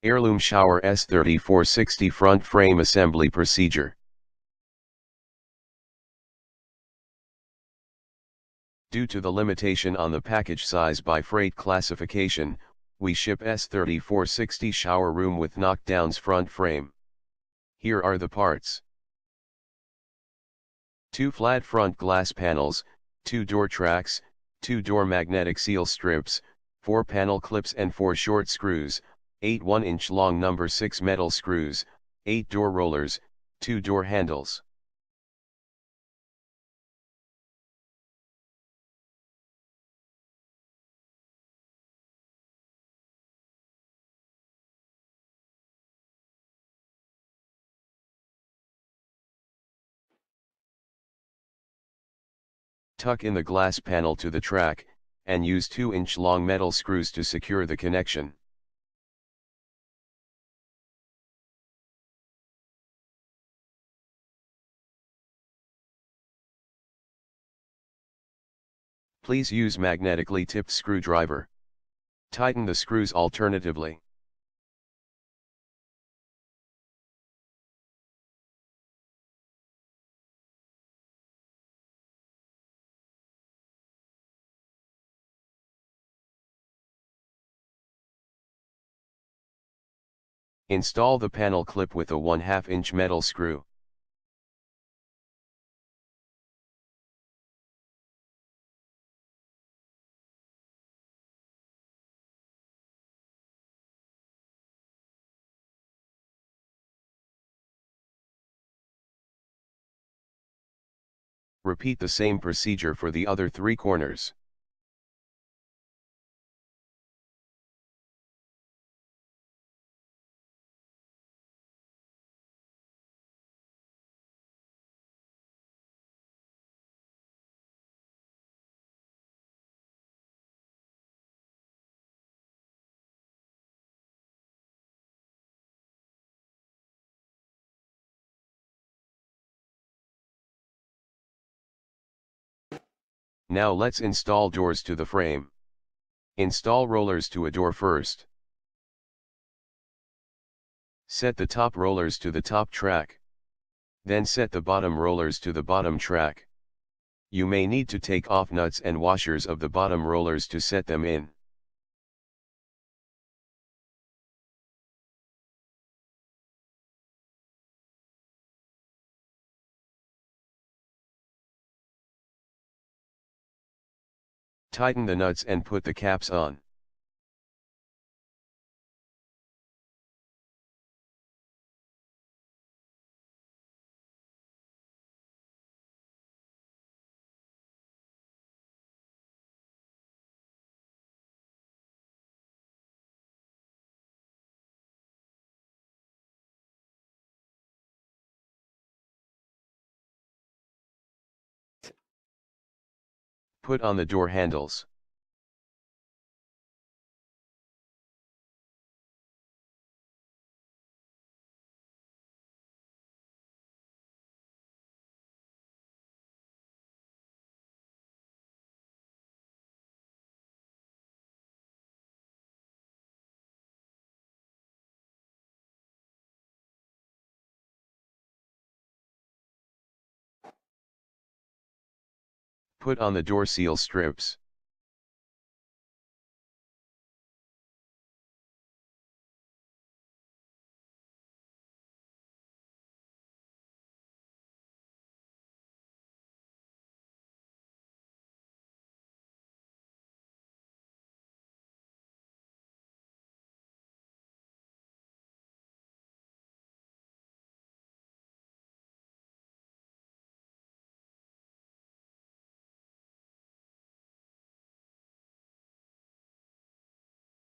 Heirloom Shower S3460 Front Frame Assembly Procedure. Due to the limitation on the package size by freight classification, we ship S3460 shower room with knockdowns front frame. Here are the parts. 2 flat front glass panels, 2 door tracks, 2 door magnetic seal strips, 4 panel clips and 4 short screws, 8 1-inch long number 6 metal screws, 8 door rollers, 2 door handles. Tuck in the glass panel to the track, and use 2-inch long metal screws to secure the connection. Please use magnetically tipped screwdriver. Tighten the screws alternatively. Install the panel clip with a 1/2 inch metal screw. Repeat the same procedure for the other 3 corners. Now let's install doors to the frame. Install rollers to a door first. Set the top rollers to the top track. Then set the bottom rollers to the bottom track. You may need to take off nuts and washers of the bottom rollers to set them in. Tighten the nuts and put the caps on. Put on the door handles. Put on the door seal strips.